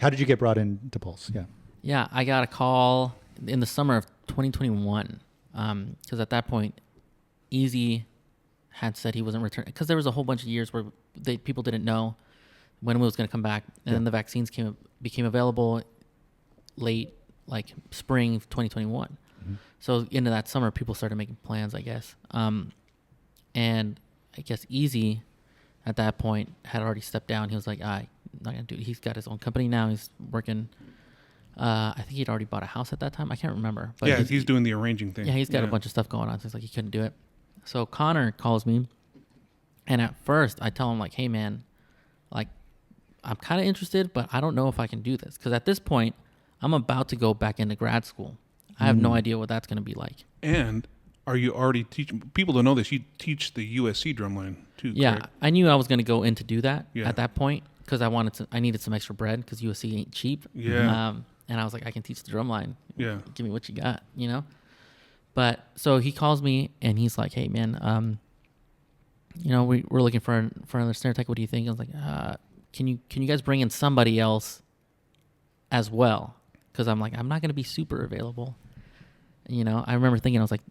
How did you get brought into Pulse? Yeah. Yeah, I got a call in the summer of 2021 because at that point, Easy had said he wasn't returning because there was a whole bunch of years where people didn't know when it was going to come back, and then the vaccines became available late, like spring of 2021. Mm-hmm. So into that summer, people started making plans, I guess. And I guess Easy at that point had already stepped down. He was like, I'm not going to do it. He's got his own company now. He's working. I think he'd already bought a house at that time. I can't remember. But he's doing the arranging thing. Yeah, he's got a bunch of stuff going on. So it's like he couldn't do it. So Connor calls me. And at first I tell him like, hey man, like I'm kind of interested, but I don't know if I can do this. Because at this point, I'm about to go back into grad school. I have no idea what that's going to be like. And are you already teaching? People don't know this. You teach the USC drumline too. Yeah, correct? I knew I was going to go in to do that at that point because I needed some extra bread because USC ain't cheap. Yeah. And I was like, I can teach the drumline. Yeah. Give me what you got, you know? But so he calls me and he's like, hey man, you know, we're looking for another snare tech. What do you think? I was like, can you guys bring in somebody else as well? Because I'm like, I'm not going to be super available. You know, I remember thinking, I was like,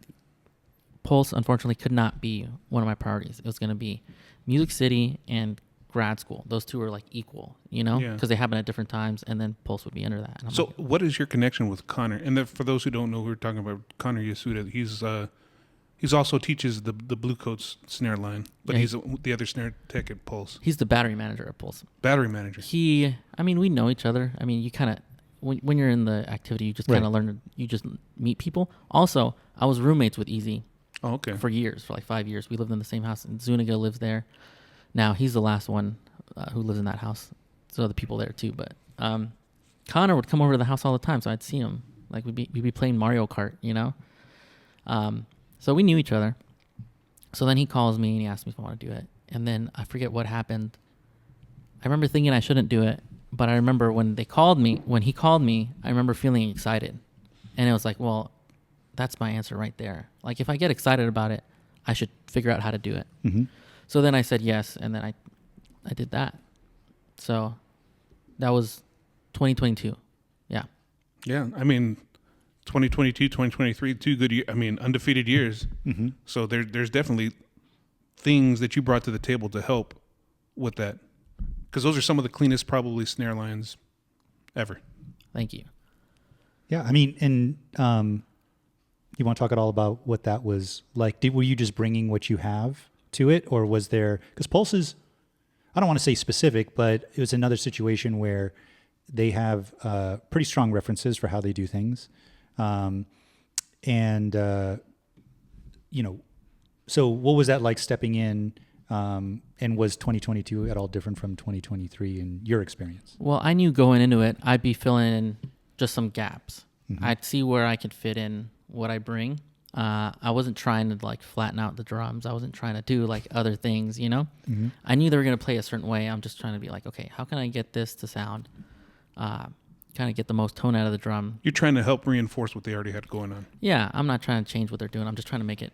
Pulse, unfortunately, could not be one of my priorities. It was going to be Music City and grad school. Those two are like equal, you know, because they happen at different times, and then Pulse would be under that. So like, what is your connection with Connor? And for those who don't know, we're talking about Connor Yasuda. He's also teaches the Blue Coats snare line, but he's the other snare tech at Pulse. He's the battery manager at Pulse. Battery manager. We know each other. I mean, you kind of, when you're in the activity, you just kind of learn, you just meet people. Also, I was roommates with Easy for years, for like 5 years. We lived in the same house, and Zuniga lives there. Now, he's the last one who lives in that house. So the people there too. But Connor would come over to the house all the time, so I'd see him. Like, we'd be playing Mario Kart, you know? So we knew each other. So then he calls me and he asks me if I want to do it. And then I forget what happened. I remember thinking I shouldn't do it, but I remember when he called me, I remember feeling excited. And it was like, well, that's my answer right there. Like, if I get excited about it, I should figure out how to do it. Mm-hmm. So then I said yes, and then I did that. So that was 2022. Yeah. Yeah, I mean, 2022, 2023, 2 good years. I mean, undefeated years. Mm-hmm. So there's definitely things that you brought to the table to help with that. Because those are some of the cleanest, probably, snare lines ever. Thank you. Yeah, I mean, and you want to talk at all about what that was like? Were you just bringing what you have to it, or was there? Because Pulse is, I don't want to say specific, but it was another situation where they have pretty strong references for how they do things, you know. So what was that like stepping in? And was 2022 at all different from 2023 in your experience? Well, I knew going into it, I'd be filling in just some gaps. Mm-hmm. I'd see where I could fit in what I bring. I wasn't trying to like flatten out the drums. I wasn't trying to do like other things, you know? Mm-hmm. I knew they were going to play a certain way. I'm just trying to be like, okay, how can I get this to sound, kind of get the most tone out of the drum? You're trying to help reinforce what they already had going on. Yeah, I'm not trying to change what they're doing. I'm just trying to make it,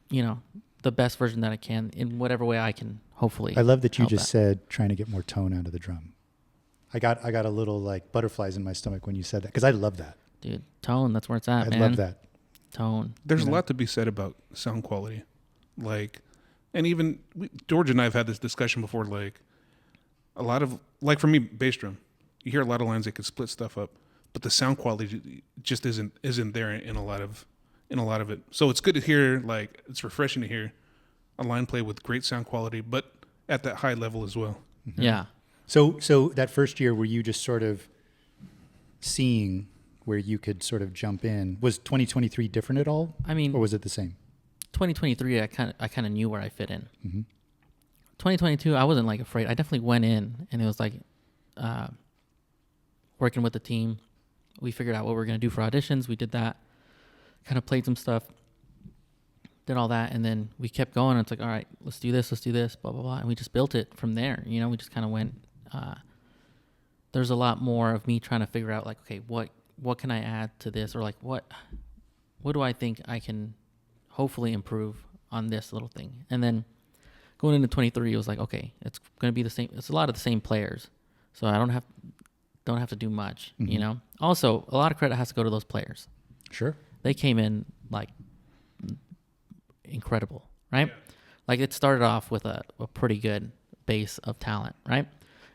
you know, the best version that I can in whatever way I can, hopefully. I love that you just said trying to get more tone out of the drum. I got a little like butterflies in my stomach when you said that, because I love that. Dude, tone, that's where it's at, man. I love that. Tone. There's a lot to be said about sound quality. Like, and even George and I have had this discussion before, like a lot of, like for me, bass drum, you hear a lot of lines that could split stuff up, but the sound quality just isn't there in a lot of it. So it's good to hear, like, it's refreshing to hear a line play with great sound quality, but at that high level as well. Mm-hmm. Yeah. So that first year, were you just sort of seeing where you could sort of jump in? Was 2023 different at all? I mean, or was it the same? 2023, I kind of knew where I fit in. Mm-hmm. 2022, I wasn't like afraid. I definitely went in, and it was like working with the team. We figured out what we were going to do for auditions. We did that. Kind of played some stuff, did all that, and then we kept going. And it's like, all right, let's do this, blah, blah, blah. And we just built it from there. You know, we just kind of went. There's a lot more of me trying to figure out, like, okay, what can I add to this? Or like, what do I think I can hopefully improve on this little thing? And then going into 23, it was like, okay, it's going to be the same. It's a lot of the same players. So don't have to do much, you know? Also, a lot of credit has to go to those players. Sure. They came in like incredible, right? Yeah. Like it started off with a pretty good base of talent, right?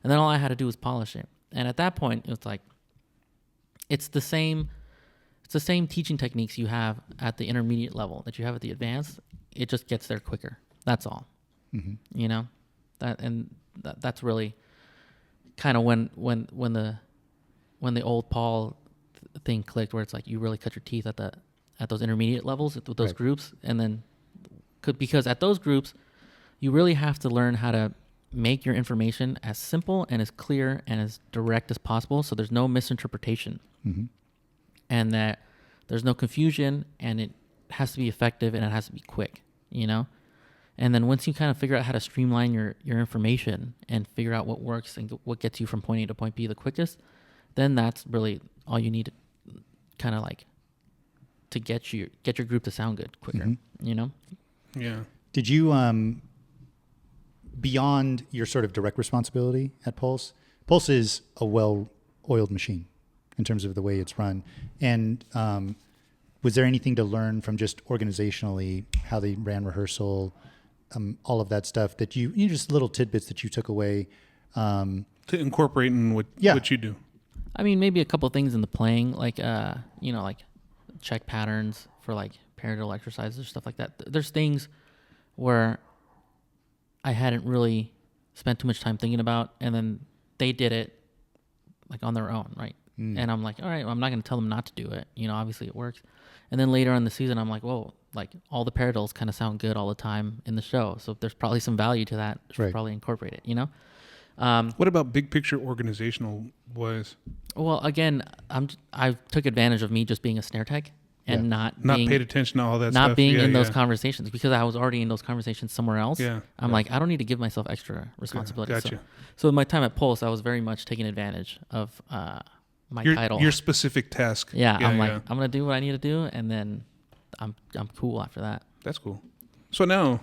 And then all I had to do was polish it. And at that point, it was like, it's the same teaching techniques you have at the intermediate level that you have at the advanced. It just gets there quicker. That's all. You know, that's really kind of when the old Paul thing clicked, where it's like you really cut your teeth at those intermediate levels with those groups, and then because at those groups you really have to learn how to make your information as simple and as clear and as direct as possible, so there's no misinterpretation, and that there's no confusion, and it has to be effective and it has to be quick, you know. And then once you kind of figure out how to streamline your information and figure out what works and what gets you from point A to point B the quickest, then that's really all you need to kind of like to get your group to sound good quicker, you know? Yeah. Did you, beyond your sort of direct responsibility at Pulse is a well-oiled machine in terms of the way it's run. And was there anything to learn from just organizationally how they ran rehearsal, all of that stuff that you just little tidbits that you took away to incorporate in what you do? I mean, maybe a couple of things in the playing, like you know, like check patterns for like paradiddle exercises or stuff like that. There's things where I hadn't really spent too much time thinking about, and then they did it like on their own, right? And I'm like, all right, well, I'm not going to tell them not to do it. You know, obviously it works. And then later on in the season, I'm like, whoa, like all the paradiddles kind of sound good all the time in the show. So there's probably some value to that. Should probably incorporate it, you know? What about big picture organizational wise? Well, again, I took advantage of me just being a snare tech and not paid attention to all that stuff. Not being in those conversations, because I was already in those conversations somewhere else. I'm like, I don't need to give myself extra responsibility. Gotcha. So in my time at Pulse, I was very much taking advantage of my title. Your specific task. I'm like, I'm going to do what I need to do, and then I'm cool after that. That's cool. So now,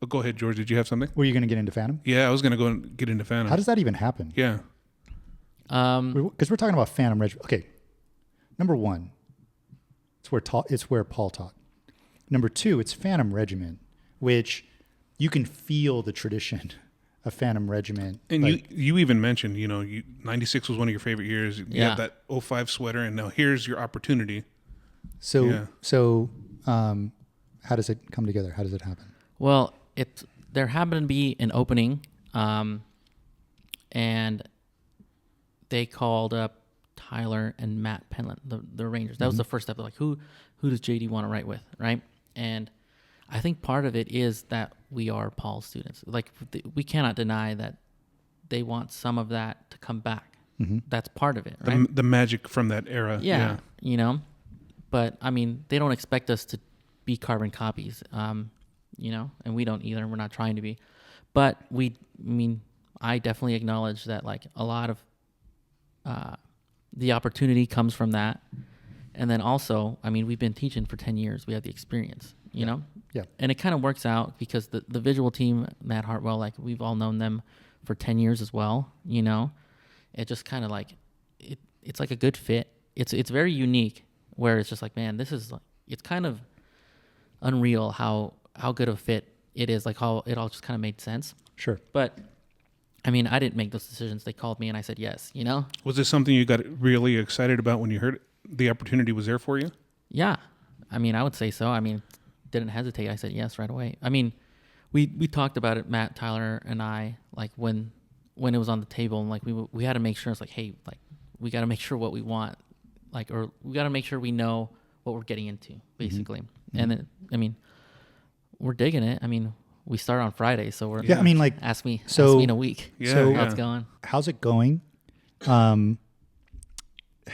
go ahead, George. Did you have something? Were you going to get into Phantom? Yeah, I was going to go and get into Phantom. How does that even happen? Yeah. Because we're talking about Phantom Regiment. Okay, number one, it's where Paul taught. Number two, it's Phantom Regiment, which you can feel the tradition of Phantom Regiment. And like, you even mentioned, 96 was one of your favorite years. You had that 05 sweater, and now here's your opportunity. So how does it come together? How does it happen? Well, there happened to be an opening, and they called up Tyler and Matt Penland, the Rangers. That was the first step. They're like, who does JD want to write with, right? And I think part of it is that we are Paul's students. Like, we cannot deny that they want some of that to come back. That's part of it, right? The magic from that era. Yeah, But, I mean, they don't expect us to be carbon copies, and we don't either, and we're not trying to be. But I definitely acknowledge that, like, a lot of the opportunity comes from that. And then also, we've been teaching for 10 years. We have the experience, you know? Yeah. And it kind of works out because the visual team, Matt Hartwell, like, we've all known them for 10 years as well, It just kind of like, it's like a good fit. It's very unique, where it's just like, man, this is like, it's kind of unreal how good of a fit it is, like how it all just kind of made sense. Sure. But I didn't make those decisions. They called me and I said yes, Was this something you got really excited about when you heard the opportunity was there for you? Yeah. I would say so. Didn't hesitate. I said yes right away. We talked about it, Matt, Tyler, and I, like when it was on the table, and like we had to make sure, it's like, hey, like we got to make sure what we want, like, or we got to make sure we know what we're getting into, basically. And then, we're digging it. We start on Friday, so we're ask me in a week. How it's going. How's it going? Where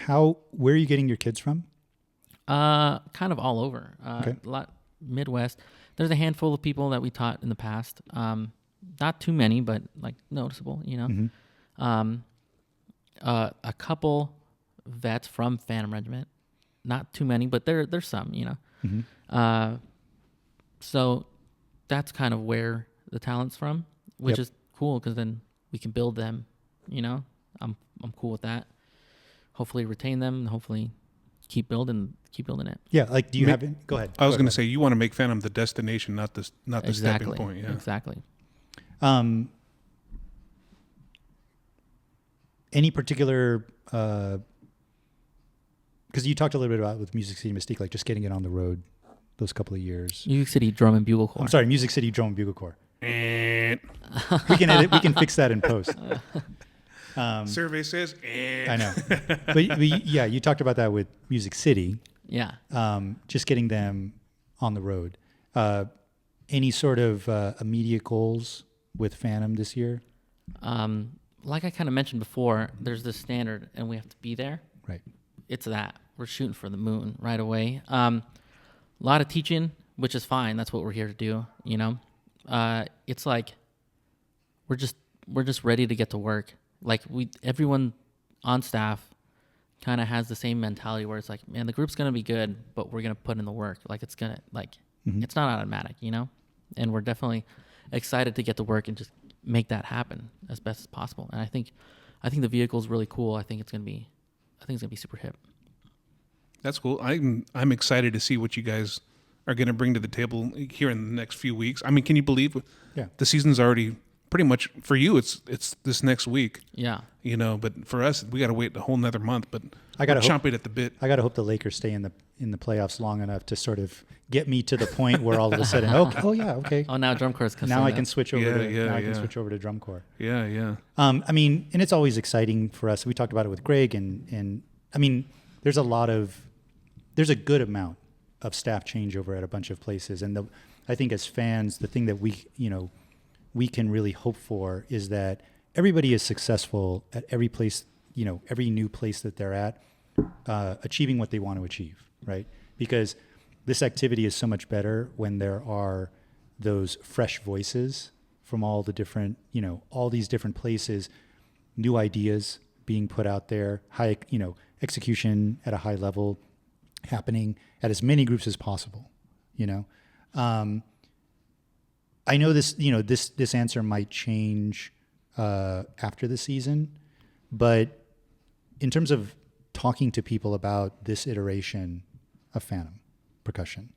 are you getting your kids from? Kind of all over. Okay. A lot Midwest. There's a handful of people that we taught in the past. Not too many, but like noticeable, a couple vets from Phantom Regiment. Not too many, but there's some, So that's kind of where the talent's from, which is cool, because then we can build them, I'm cool with that. hopefully retain them and hopefully keep building it. Yeah, like do you have it? Go ahead. I was going to say you want to make Phantom the destination, not the stepping point. Yeah, exactly. Any particular? Because you talked a little bit about with Music City Mystique, like just getting it on the road those couple of years. Music City Drum and Bugle Corps. I'm sorry, Music City Drum and Bugle Corps. We can edit. We can fix that in post. Survey says. I know, but yeah, you talked about that with Music City. Yeah. Just getting them on the road. Any sort of immediate goals with Phantom this year? Like I kind of mentioned before, there's this standard, and we have to be there. Right. It's that we're shooting for the moon right away. A lot of teaching, which is fine. That's what we're here to do. You know, it's like we're just ready to get to work. Like everyone on staff kind of has the same mentality where it's like, man, the group's gonna be good, but we're gonna put in the work. Like it's gonna it's not automatic, you know. And we're definitely excited to get to work and just make that happen as best as possible. And I think the vehicle is really cool. I think it's gonna be super hip. That's cool. I'm excited to see what you guys are going to bring to the table here in the next few weeks. I mean, can you believe the season's already pretty much for you? It's this next week. Yeah. You know, but for us, we got to wait a whole nother month. But I got to chomping at the bit. I got to hope the Lakers stay in the playoffs long enough to sort of get me to the point where all of a sudden, okay. Oh, now drum corps. Now I can switch over. I can switch over to drum corps. Yeah, yeah. I mean, and it's always exciting for us. We talked about it with Greg, and I mean, there's a good amount of staff changeover at a bunch of places, and I think as fans, the thing that we can really hope for is that everybody is successful at every place, every new place that they're at, achieving what they want to achieve, right? Because this activity is so much better when there are those fresh voices from all the different, all these different places, new ideas being put out there, high, execution at a high level happening at as many groups as possible, I know this, this answer might change after the season, but in terms of talking to people about this iteration of Phantom Percussion,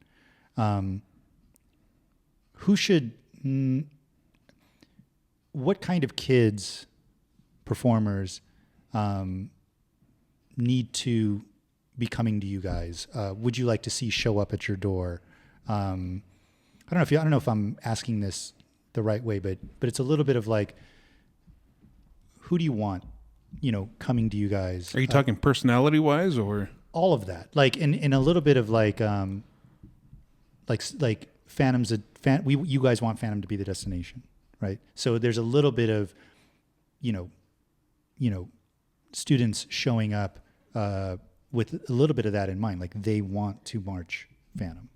what kind of kids, performers, need to be coming to you guys? Would you like to see show up at your door? I don't know if I'm asking this the right way, but it's a little bit of like, who do you want, coming to you guys? Are you talking personality wise or all of that? Like in a little bit of like Phantom's you guys want Phantom to be the destination, right? So there's a little bit of, students showing up with a little bit of that in mind, like they want to march Phantom,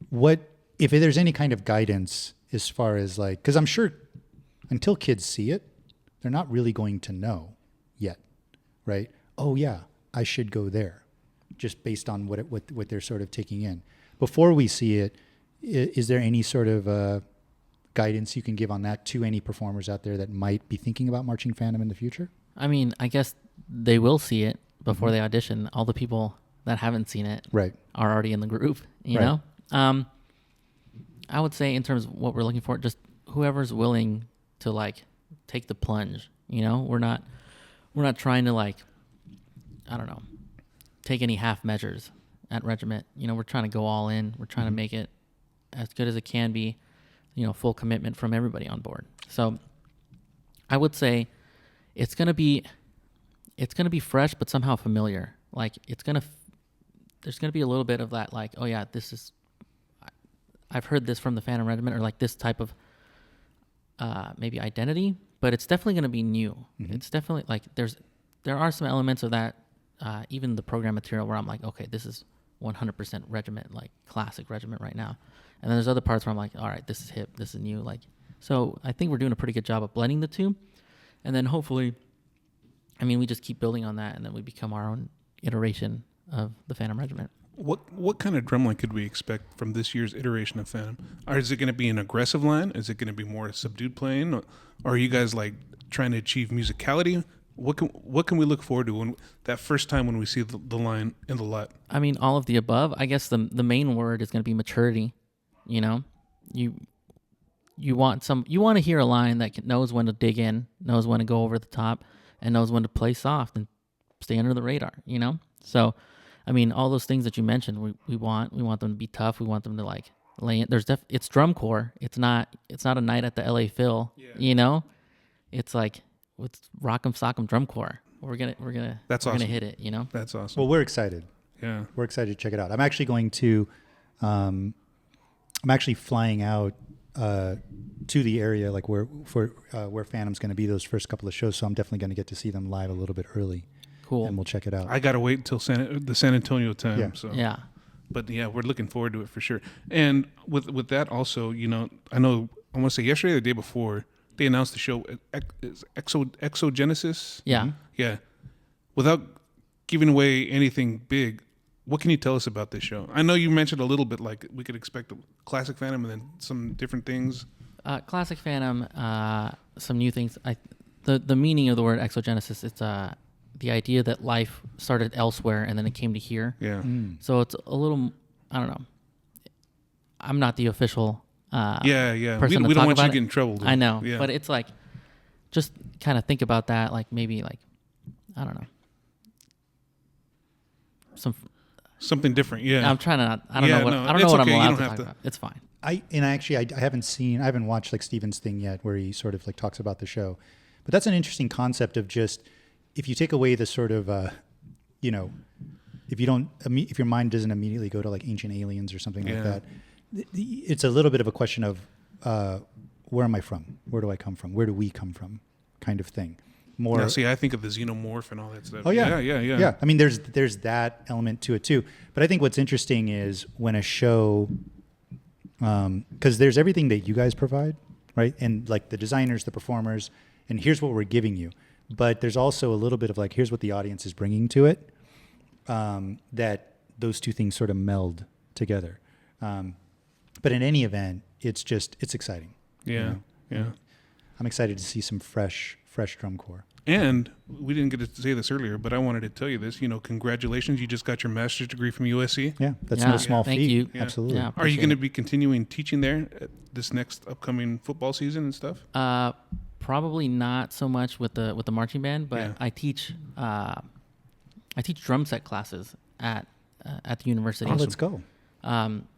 what if there's any kind of guidance as far as like, because I'm sure until kids see it, they're not really going to know yet, right? Oh yeah, I should go there, just based on what they're sort of taking in. Before we see it, is there any sort of guidance you can give on that to any performers out there that might be thinking about marching Phantom in the future? I mean, I guess they will see it before they audition. All the people that haven't seen it are already in the group, you know? I would say in terms of what we're looking for, just whoever's willing to like take the plunge, we're not trying to like, I don't know, take any half measures at Regiment. We're trying to go all in. We're trying to make it as good as it can be, full commitment from everybody on board. So I would say it's going to be fresh, but somehow familiar. Like there's going to be a little bit of that, like, oh yeah, I've heard this from the Phantom Regiment, or like this type of maybe identity, but it's definitely going to be new. Mm-hmm. It's definitely like there are some elements of that, even the program material where I'm like, okay, this is 100% Regiment, like classic Regiment right now. And then there's other parts where I'm like, all right, this is hip, this is new. Like, so I think we're doing a pretty good job of blending the two. And then hopefully, we just keep building on that, and then we become our own iteration of the Phantom Regiment. What kind of drumline could we expect from this year's iteration of Phantom? Is it going to be an aggressive line? Is it going to be more subdued playing? Or are you guys like trying to achieve musicality What can we look forward to when that first time when we see the line in the lot? I mean, all of the above. I guess the main word is going to be maturity. You know, you want to hear a line that knows when to dig in, knows when to go over the top, and knows when to play soft and stay under the radar. You know, so I mean, all those things that you mentioned, we want them to be tough. We want them to like lay in. It's drum corps. It's not a night at the LA Phil. Yeah. You know, it's like it's Rock'em Sock'em drum corps. We're gonna hit it. You know, that's awesome. Well, we're excited. Yeah, we're excited to check it out. I'm actually going to, I'm actually flying out to the area like where Phantom's going to be those first couple of shows. So I'm definitely going to get to see them live a little bit early. Cool. And we'll check it out. I gotta wait until the San Antonio time. Yeah. So. Yeah. But yeah, we're looking forward to it for sure. And with that also, you know, I want to say yesterday or the day before, they announced the show Exogenesis. Yeah. Mm-hmm. Yeah. Without giving away anything big, what can you tell us about this show? I know you mentioned a little bit, like we could expect a classic Phantom and then some different things. Classic Phantom, some new things. The meaning of the word exogenesis, it's the idea that life started elsewhere and then it came to here. Yeah. So it's a little, I don't know. I'm not the official person we don't want you to get in trouble. Dude. I know, yeah. but it's like, just kind of think about that, like maybe like, I don't know. Something different, yeah. I'm trying to. I don't know what I'm allowed to talk about. It's fine. I haven't watched like Steven's thing yet, where he sort of like talks about the show, but that's an interesting concept of just if you take away the sort of, if your mind doesn't immediately go to like ancient aliens or something like that, it's a little bit of a question of where am I from? Where do I come from? Where do we come from? Kind of thing. More. Now, see, I think of the xenomorph and all that stuff. Oh yeah. Yeah. I mean, there's that element to it too. But I think what's interesting is when a show, because there's everything that you guys provide, right? And like the designers, the performers, and here's what we're giving you. But there's also a little bit of like, here's what the audience is bringing to it. That those two things sort of meld together. But in any event, it's exciting. Yeah. You know? Yeah. I'm excited to see some fresh drum corps. And we didn't get to say this earlier, but I wanted to tell you this. You know, congratulations! You just got your master's degree from USC. Yeah, that's no small feat. Thank you. Yeah. Absolutely. Yeah, Are you going to be continuing teaching there at this next upcoming football season and stuff? Probably not so much with the marching band, but I teach drum set classes at the university. Oh, let's go.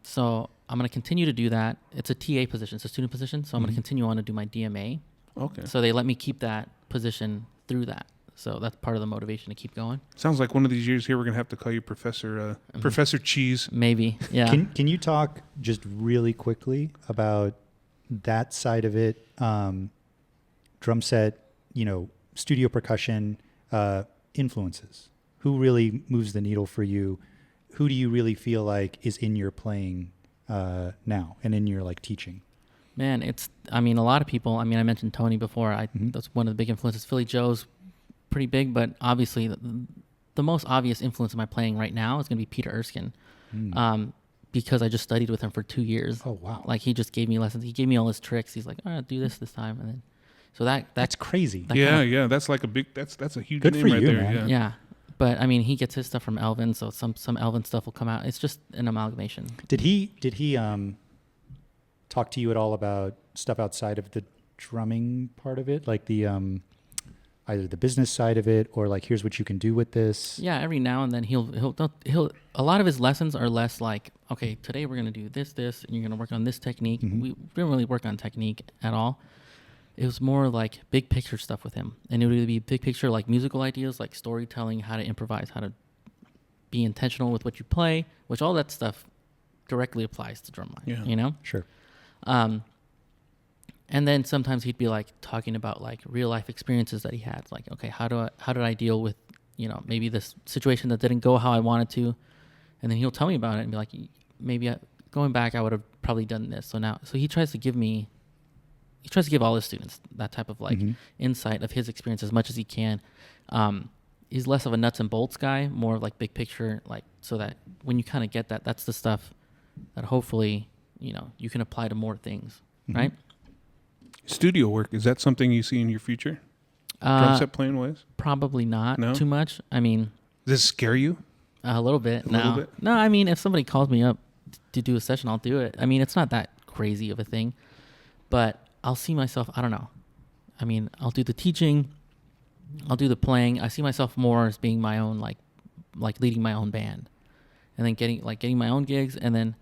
So I'm going to continue to do that. It's a TA position, it's a student position. So I'm going to continue on to do my DMA. Okay. So they let me keep that position through that. So that's part of the motivation to keep going. Sounds like one of these years here we're going to have to call you Professor Cheese. Maybe, yeah. Can you talk just really quickly about that side of it? Drum set, studio percussion, influences. Who really moves the needle for you? Who do you really feel like is in your playing now and in your like teaching? Man, a lot of people. I mentioned Tony before. That's one of the big influences. Philly Joe's pretty big, but obviously the most obvious influence in my playing right now is going to be Peter Erskine, because I just studied with him for 2 years. Oh wow! Like he just gave me lessons. He gave me all his tricks. He's like, all right, do this time, and then so that's crazy. That's like a big. That's a huge good name for right you, there. Man. Yeah. But he gets his stuff from Elvin, so some Elvin stuff will come out. It's just an amalgamation. Did he talk to you at all about stuff outside of the drumming part of it, like the either the business side of it, or like here's what you can do with this? Yeah, every now and then he'll a lot of his lessons are less like, okay, today we're gonna do this, and you're gonna work on this technique. Mm-hmm. We didn't really work on technique at all. It was more like big picture stuff with him, and it would be big picture like musical ideas, like storytelling, how to improvise, how to be intentional with what you play, which all that stuff directly applies to drumline. Yeah. Sure. And then sometimes he'd be like talking about like real life experiences that he had. Like, okay, how did I deal with, maybe this situation that didn't go how I wanted to, and then he'll tell me about it and be like, maybe going back, I would have probably done this. So he tries to give all his students that type of like insight of his experience as much as he can. He's less of a nuts and bolts guy, more of like big picture, like so that when you kind of get that, that's the stuff that hopefully, you can apply to more things, right? Studio work, is that something you see in your future? Drum set playing wise? Probably not No? too much. I mean, Does it scare you? a little bit. A little bit? No, I mean, if somebody calls me up to do a session, I'll do it. I mean, it's not that crazy of a thing, but I'll see myself, I don't know. I mean, I'll do the teaching, I'll do the playing. I see myself more as being my own, like leading my own band, and then getting my own gigs, and then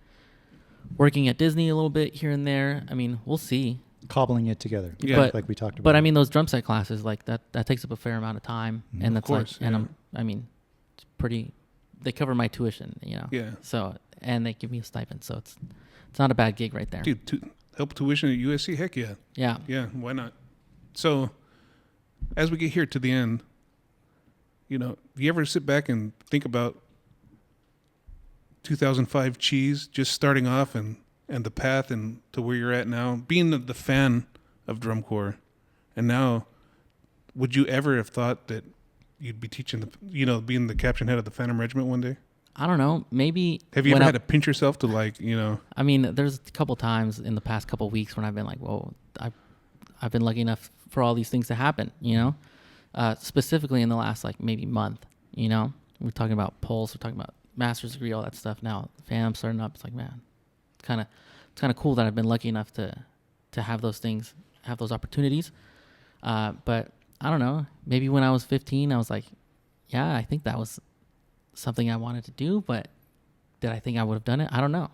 working at Disney a little bit here and there. I mean, we'll see. Cobbling it together, But, like we talked about. But I mean, those drum set classes, like that takes up a fair amount of time, and that's course, like, and I mean, it's pretty. They cover my tuition, you know. Yeah. So, and they give me a stipend, so it's not a bad gig right there. Dude, help tuition at USC? Heck yeah. Yeah. Yeah, why not? So, as we get here to the end, you know, do you ever sit back and think about 2005 Cheese just starting off and the path and to where you're at now, being the fan of drum corps, and now, would you ever have thought that you'd be teaching being the captain head of the Phantom Regiment one day? I don't know. Maybe. Have you ever had to pinch yourself to like, you know? I mean, there's a couple times in the past couple weeks when I've been like, whoa, I've been lucky enough for all these things to happen, you know? Specifically in the last like maybe month, you know? We're talking about Pulse, we're talking about master's degree, all that stuff. Now Phantom starting up, it's like, man, it's kind of cool that I've been lucky enough to have those things, have those opportunities. But I don't know, maybe when I was 15, I was like, yeah, I think that was something I wanted to do, but did I think I would have done it? I don't know.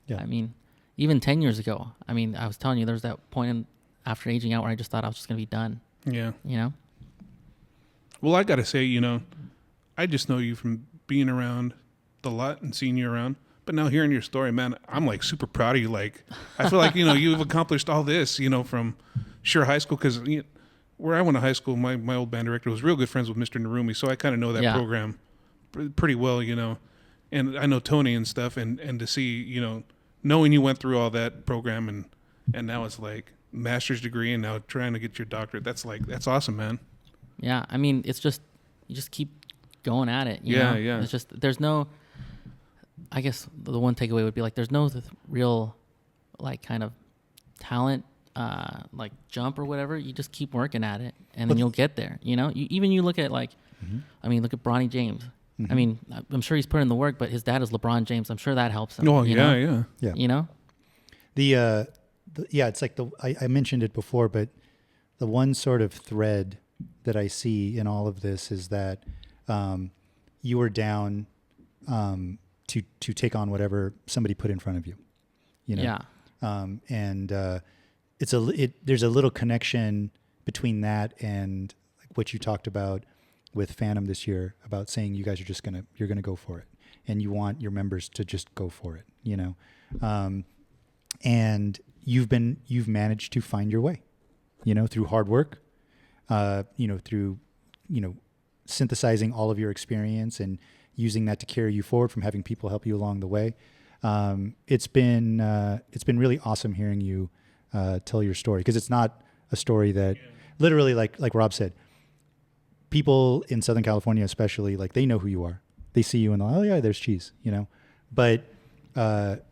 Yeah. I mean, even 10 years ago, I mean, I was telling you, there's that point after aging out where I just thought I was just going to be done. Yeah. You know? Well, I got to say, you know, I just know you from being around the lot and seeing you around. But now hearing your story, man, I'm like super proud of you. Like, I feel like, you know, you've accomplished all this, you know, from Sure High School. Because where I went to high school, my old band director was real good friends with Mr. Narumi. So I kind of know that program pretty well, you know. And I know Tony and stuff. And to see, you know, knowing you went through all that program and now it's like master's degree and now trying to get your doctorate. That's awesome, man. Yeah. I mean, it's just, you just keep going at it. You know? Yeah. It's just, there's no, I guess the one takeaway would be like, there's no real like kind of talent, like jump or whatever. You just keep working at it and then you'll get there. You know, you look at like, I mean, look at Bronny James. I mean, I'm sure he's put in the work, but his dad is LeBron James. I'm sure that helps him. Oh, yeah. You know? It's like I mentioned it before, but the one sort of thread that I see in all of this is that you were down to take on whatever somebody put in front of you, you know? Yeah. There's a little connection between that and like what you talked about with Phantom this year about saying you guys are you're gonna go for it, and you want your members to just go for it, you know, and you've managed to find your way, you know, through hard work, through synthesizing all of your experience and using that to carry you forward from having people help you along the way. It's been really awesome hearing you tell your story, because it's not a story that literally like Rob said, people in Southern California especially, like they know who you are. They see you and they're like, oh yeah, there's Cheese, you know. But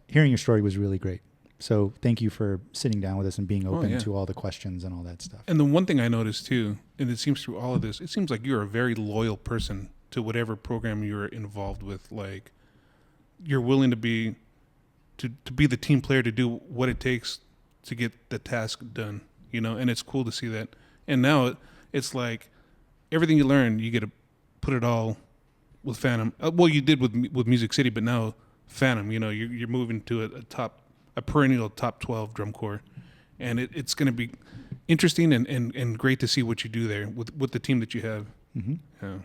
hearing your story was really great. So thank you for sitting down with us and being open to all the questions and all that stuff. And the one thing I noticed too, and it seems through all of this, it seems like you're a very loyal person to whatever program you're involved with. Like, you're willing to be the team player, to do what it takes to get the task done, you know. And it's cool to see that. And now it's like everything you learn, you get to put it all with Phantom. Well, you did with Music City, but now Phantom, you know, you're moving to a perennial top 12 drum corps, and it's going to be interesting and great to see what you do there with the team that you have. Mm-hmm.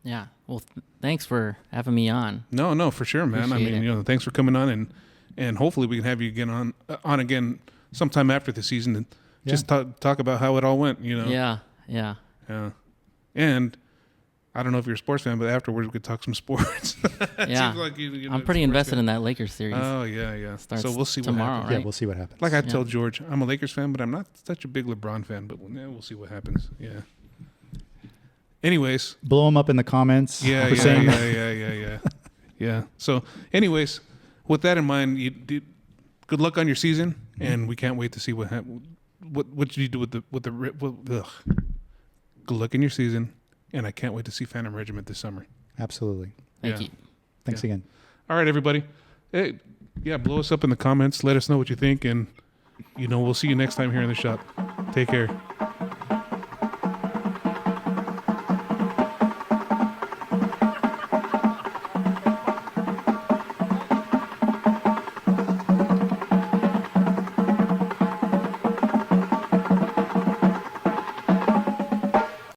Yeah. Well, thanks for having me on. No, for sure, man. Appreciate I mean, you know, thanks for coming on, and hopefully we can have you again on again sometime after the season and just talk about how it all went, you know. Yeah. And I don't know if you're a sports fan, but afterwards we could talk some sports. Yeah. Seems like you I'm pretty invested in that Lakers series. Oh, yeah. Starts so we'll see tomorrow, what happens. right? Yeah, we'll see what happens. Like I tell George, I'm a Lakers fan, but I'm not such a big LeBron fan. But we'll see what happens. Yeah. Anyways. Blow them up in the comments. Yeah. So, anyways, with that in mind, good luck on your season, and we can't wait to see what you do with the Good luck in your season, and I can't wait to see Phantom Regiment this summer. Absolutely. Thank you. Thanks again. All right, everybody. Hey, blow us up in the comments. Let us know what you think, and we'll see you next time here in the shop. Take care.